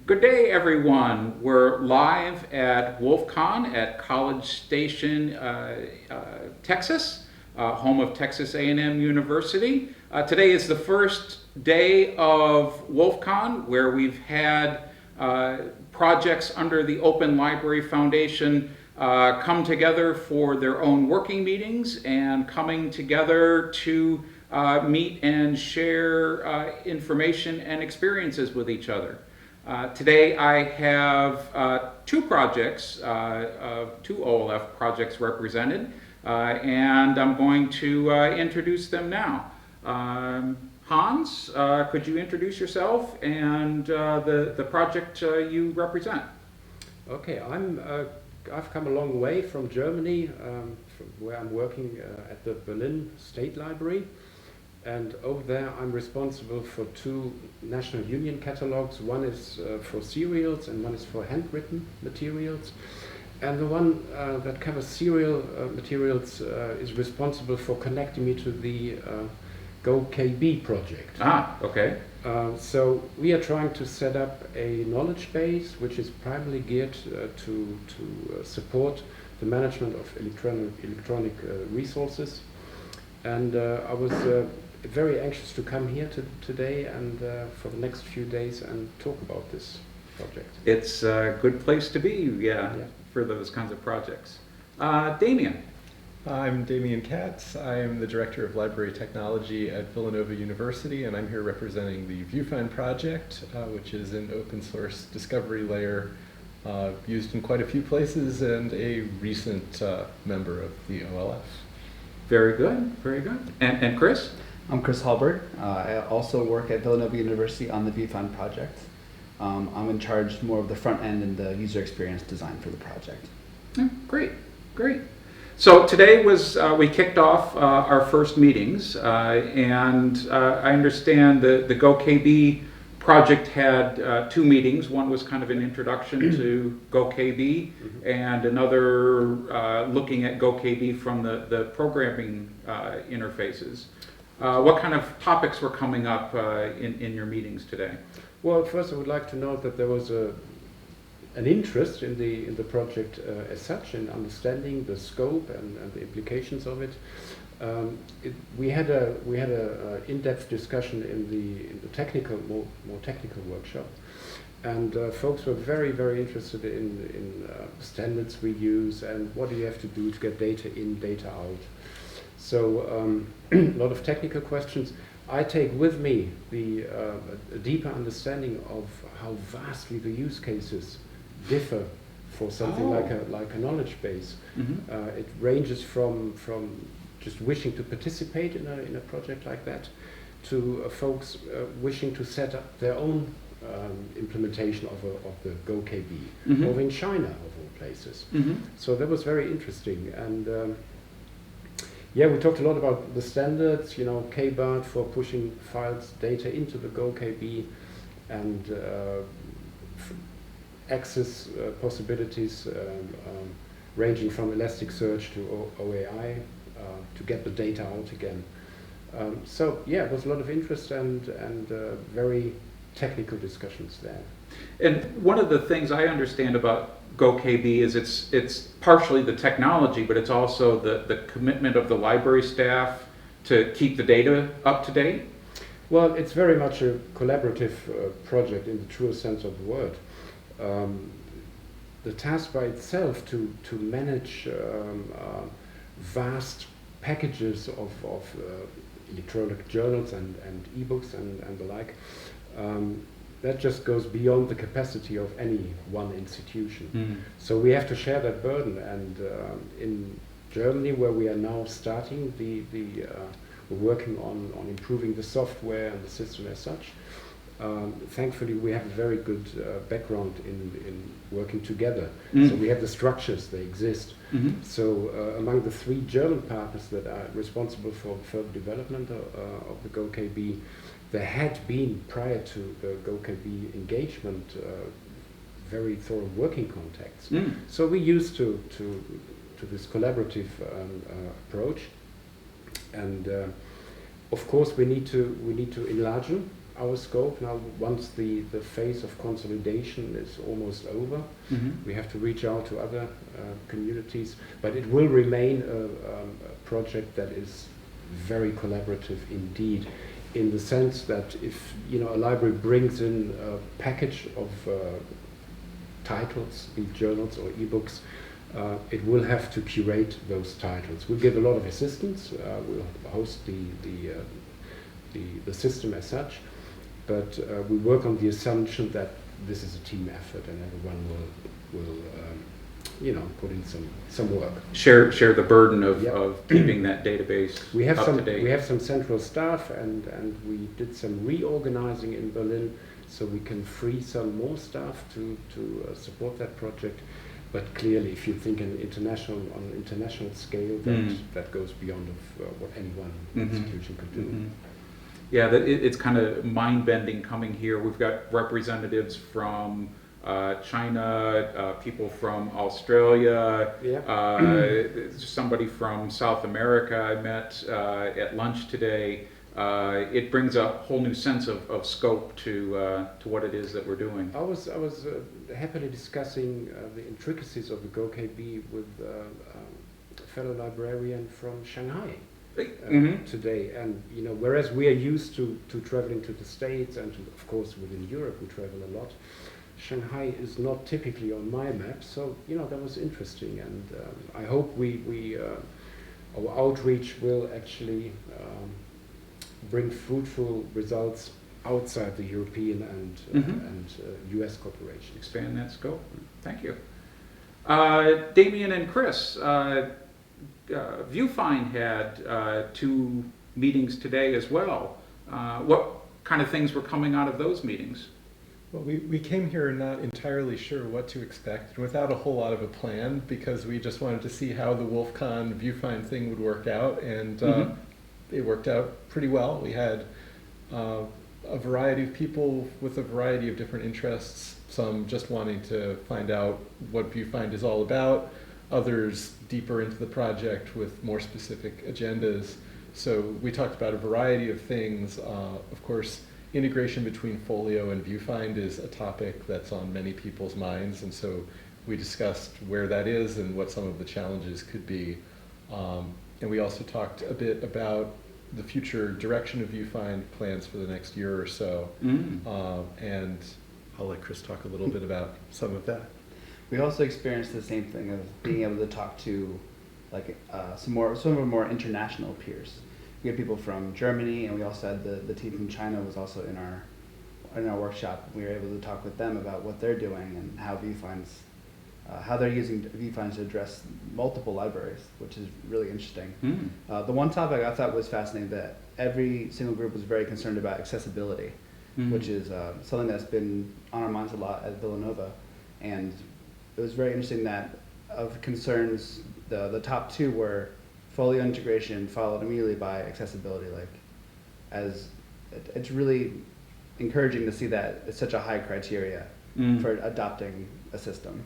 Good day, everyone. We're live at WOLFcon at College Station, Texas, home of Texas A&M University. Today is the first day of WOLFcon, where we've had projects under the Open Library Foundation come together for their own working meetings and coming together to meet and share information and experiences with each other. Today I have two projects, two OLF projects represented, and I'm going to introduce them now. Hans, could you introduce yourself and the project you represent? Okay, I've come a long way from Germany, from where I'm working at the Berlin State Library. And over there I'm responsible for two National Union catalogs. One is for serials and one is for handwritten materials. And the one that covers serial materials is responsible for connecting me to the GoKB project. Ah, okay. So we are trying to set up a knowledge base which is primarily geared to support the management of electronic resources. And I was very anxious to come here today and for the next few days and talk about this project. It's a good place to be, yeah. For those kinds of projects. Demian. I'm Demian Katz. I'm the Director of Library Technology at Villanova University, and I'm here representing the ViewFind project, which is an open source discovery layer used in quite a few places and a recent member of the OLF. Very good, very good. And Chris? I'm Chris Hallberg. I also work at Villanova University on the ViewFind project. I'm in charge more of the front end and the user experience design for the project. Great, great. So today was, we kicked off our first meetings, and I understand the GoKB project had two meetings. One was kind of an introduction to GoKB, and another looking at GoKB from the programming interfaces. What kind of topics were coming up in your meetings today? Well, first I would like to note that there was an interest in the project as such, in understanding the scope and the implications of it. We had a in-depth discussion in the technical, more technical workshop, and folks were very interested in standards we use and what do you have to do to get data in, data out. So a lot of technical questions. I take with me a deeper understanding of how vastly the use cases differ for something like a knowledge base. It ranges from just wishing to participate in a project like that to folks wishing to set up their own implementation of the GoKB, over in China of all places. So that was very interesting. And yeah, we talked a lot about the standards, you know, KBART for pushing files, data into the GoKB, and access possibilities ranging from Elasticsearch to OAI to get the data out again. So yeah, it was a lot of interest and very technical discussions there. And one of the things I understand about GoKB is it's partially the technology, but it's also the commitment of the library staff to keep the data up to date? Well, it's very much a collaborative project in the truest sense of the word. The task by itself to manage vast packages of electronic journals and e-books and the like, that just goes beyond the capacity of any one institution. So we have to share that burden, and in Germany, where we are now starting, we're working on improving the software and the system as such. Thankfully, we have a very good background in working together. So we have the structures, they exist. So among the three German partners that are responsible for further development of the GoKB, there had been, prior to the GoKB engagement, very thorough working contacts. So we used to this collaborative approach, and of course we need to enlarge our scope now. Once the phase of consolidation is almost over, we have to reach out to other communities, but it will remain a project that is very collaborative indeed, in the sense that if a library brings in a package of titles, be it journals or ebooks, it will have to curate those titles. We'll give a lot of assistance. We'll host the system as such, but we work on the assumption that this is a team effort and everyone will put in some work. Share the burden of, Yep. of keeping that database We have up some to date. we have some central staff, and we did some reorganizing in Berlin, so we can free some more staff to support that project. But clearly, if you think on international scale, that goes beyond what any one institution could do. Yeah, it's kind of mind-bending coming here. We've got representatives from China, people from Australia, somebody from South America I met at lunch today. It brings a whole new sense of scope to what it is that we're doing. I was happily discussing the intricacies of the GoKB with a fellow librarian from Shanghai today, and whereas we are used to traveling to the States and of course within Europe we travel a lot, Shanghai is not typically on my map, so that was interesting, and I hope our outreach will actually bring fruitful results outside the European and US corporations. Expand that scope. Thank you. Demian and Chris, Viewfind had 2 meetings today as well. What kind of things were coming out of those meetings? Well, we came here not entirely sure what to expect, and without a whole lot of a plan, because we just wanted to see how the WOLFcon Viewfind thing would work out, and it worked out pretty well. We had a variety of people with a variety of different interests, some just wanting to find out what Viewfind is all about, others deeper into the project with more specific agendas. So we talked about a variety of things. Of course, integration between Folio and Viewfind is a topic that's on many people's minds, and so we discussed where that is and what some of the challenges could be. And we also talked a bit about the future direction of Viewfind, plans for the next year or so. And I'll let Chris talk a little bit about some of that. We also experienced the same thing of being able to talk to some of our more international peers. We had people from Germany, and we also had the team from China was also in our workshop. We were able to talk with them about what they're doing and how how they're using Viewfinds to address multiple libraries, which is really interesting. The one topic I thought was fascinating, that every single group was very concerned about accessibility, which is something that's been on our minds a lot at Villanova. And it was very interesting that of concerns, the top 2 were Folio integration, followed immediately by accessibility. It's really encouraging to see that it's such a high criteria for adopting a system.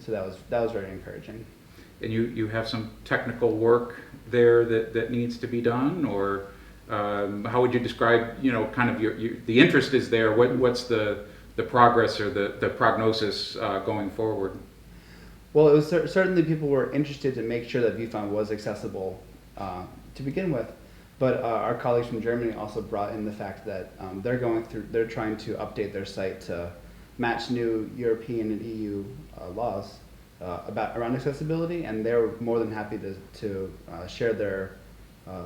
So that was very encouraging. And you have some technical work there that needs to be done, or how would you describe, kind of the interest is there? What's the progress or the prognosis going forward? Well, it was certainly people were interested to make sure that Viewfind was accessible to begin with, but our colleagues from Germany also brought in the fact that they're trying to update their site to match new European and EU laws around accessibility, and they're more than happy to share their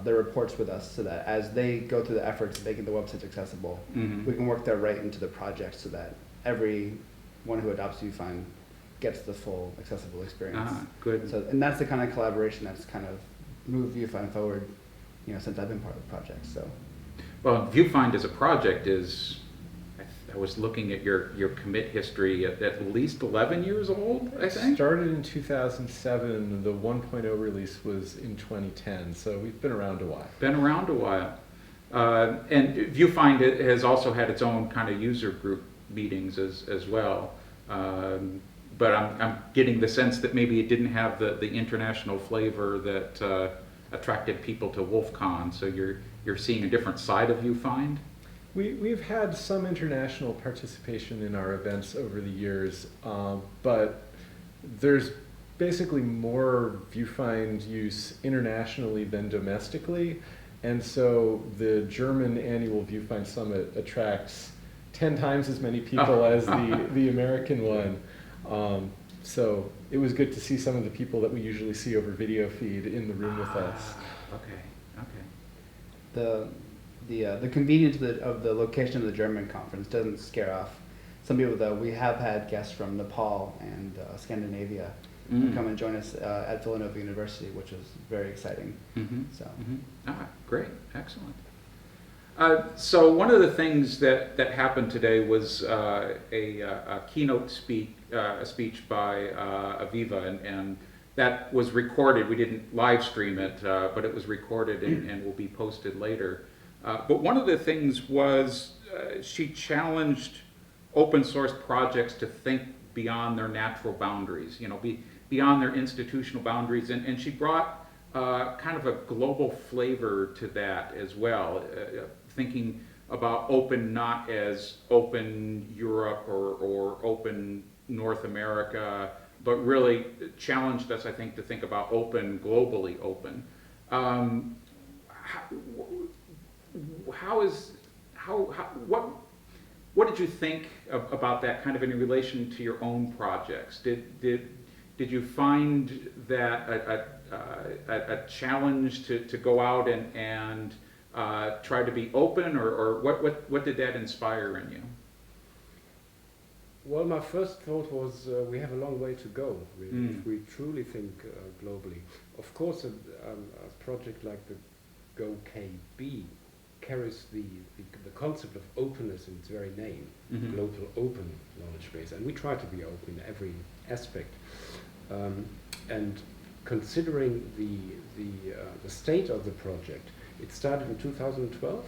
reports with us, so that as they go through the efforts of making the websites accessible, we can work that right into the project, so that everyone who adopts Viewfind gets the full accessible experience. Good. So, and that's the kind of collaboration that's kind of moved Viewfind forward, since I've been part of the project. So, well, Viewfind as a project is, I was looking at your commit history, at least 11 years old, I think? Started in 2007, the 1.0 release was in 2010, so we've been around a while. Been around a while. And Viewfind has also had its own kind of user group meetings as well. But I'm getting the sense that maybe it didn't have the international flavor that attracted people to WOLFcon. So you're seeing a different side of Viewfind? We've had some international participation in our events over the years, but there's basically more Viewfind use internationally than domestically, and so the German annual Viewfind Summit attracts 10 times as many people as the American one. So it was good to see some of the people that we usually see over video feed in the room with us. Okay. The convenience of the location of the German conference doesn't scare off some people, though. We have had guests from Nepal and Scandinavia come and join us at Villanova University, which was very exciting. So. Great, excellent. So one of the things that happened today was a keynote speech by Aviva, and that was recorded. We didn't live stream it, but it was recorded and will be posted later. But one of the things was she challenged open source projects to think beyond their natural boundaries, beyond their institutional boundaries, and she brought kind of a global flavor to that as well, thinking about open not as open Europe or open North America, but really challenged us, I think, to think about open, globally open. What did you think about that kind of in relation to your own projects? Did you find that a challenge to go out and try to be open, or what did that inspire in you? Well, my first thought was we have a long way to go, really, if we truly think globally. Of course, a project like the GoKB carries the concept of openness in its very name, global open knowledge base, and we try to be open in every aspect. And considering the state of the project, it started in 2012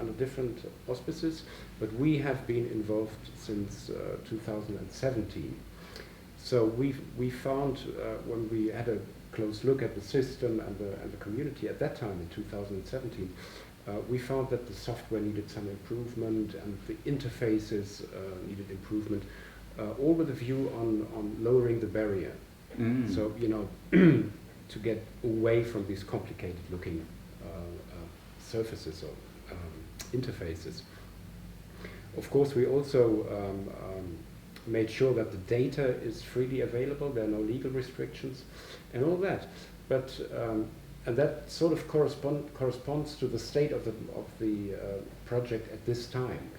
under different auspices, but we have been involved since 2017. So we found when we had a close look at the system and the community at that time in 2017, we found that the software needed some improvement and the interfaces needed improvement, all with a view on lowering the barrier. So, to get away from these complicated looking surfaces or interfaces. Of course, we also made sure that the data is freely available, there are no legal restrictions and all that. But and that sort of corresponds to the state of the project at this time,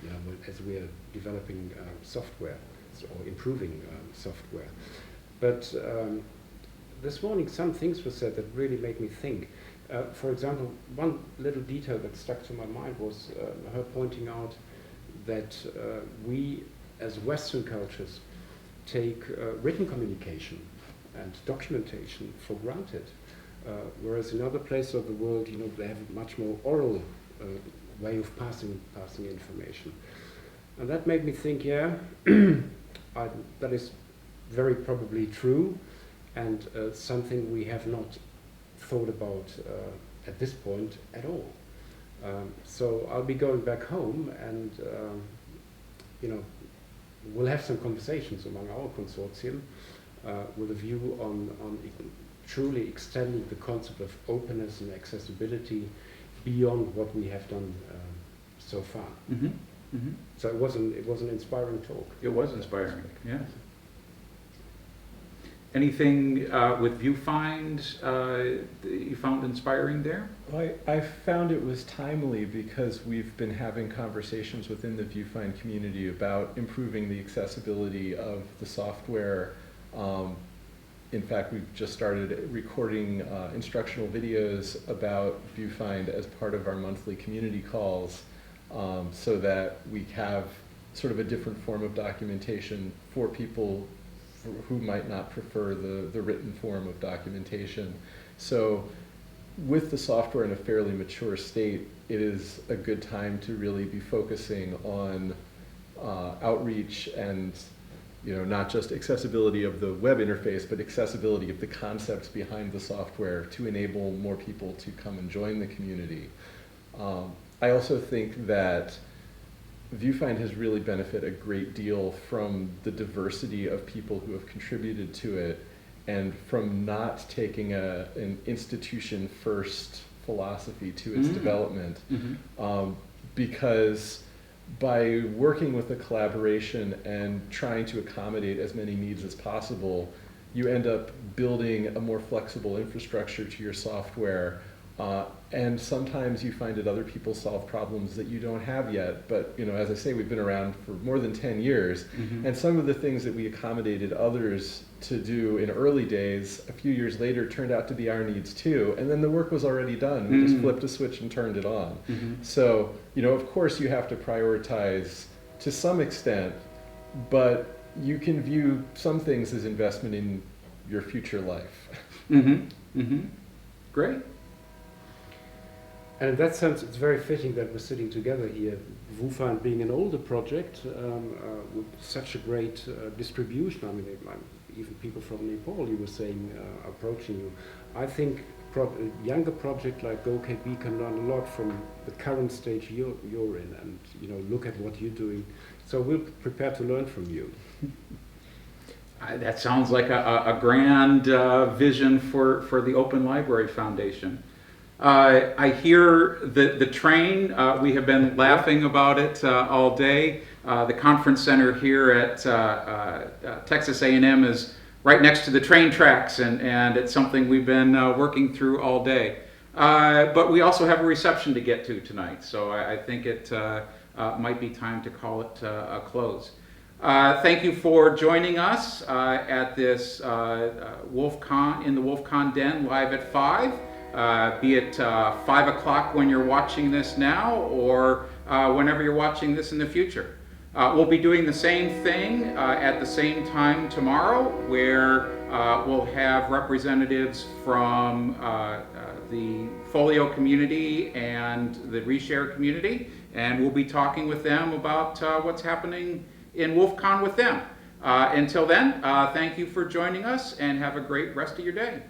as we are developing software or improving software. But this morning some things were said that really made me think. For example, one little detail that stuck to my mind was her pointing out that we as Western cultures take written communication and documentation for granted, whereas in other places of the world, they have a much more oral way of passing information. And that made me think, that is very probably true, and something we have not thought about at this point at all. So I'll be going back home, and we'll have some conversations among our consortium with a view on truly extending the concept of openness and accessibility beyond what we have done so far. So it was an inspiring talk. It was inspiring, yes. Anything with Viewfind you found inspiring there? Well, I found it was timely because we've been having conversations within the Viewfind community about improving the accessibility of the software. In fact, we've just started recording instructional videos about Viewfind as part of our monthly community calls, so that we have sort of a different form of documentation for people who might not prefer the written form of documentation. So with the software in a fairly mature state, it is a good time to really be focusing on outreach and not just accessibility of the web interface, but accessibility of the concepts behind the software to enable more people to come and join the community. I also think that Viewfind has really benefited a great deal from the diversity of people who have contributed to it, and from not taking an institution-first philosophy to its development. Because by working with a collaboration and trying to accommodate as many needs as possible, you end up building a more flexible infrastructure to your software. And sometimes you find that other people solve problems that you don't have yet. But as I say, we've been around for more than 10 years. And some of the things that we accommodated others to do in early days, a few years later, turned out to be our needs too. And then the work was already done. We just flipped a switch and turned it on. So, of course you have to prioritize to some extent, but you can view some things as investment in your future life. Great. And in that sense, it's very fitting that we're sitting together here. WOLFcon being an older project with such a great distribution. I mean, even people from Nepal, you were saying, approaching you. I think a younger project like GoKB can learn a lot from the current stage you're in, and look at what you're doing. So we're prepared to learn from you. That sounds like a grand vision for the Open Library Foundation. I hear the train. We have been laughing about it all day. The conference center here at Texas A&M is right next to the train tracks, and it's something we've been working through all day. But we also have a reception to get to tonight, so I think it might be time to call it a close. Thank you for joining us at this WOLFcon, in the WOLFcon Den, live at 5. Be it 5 o'clock when you're watching this now, or whenever you're watching this in the future. We'll be doing the same thing at the same time tomorrow, where we'll have representatives from the Folio community and the Reshare community, and we'll be talking with them about what's happening in WOLFcon with them. Until then, thank you for joining us, and have a great rest of your day.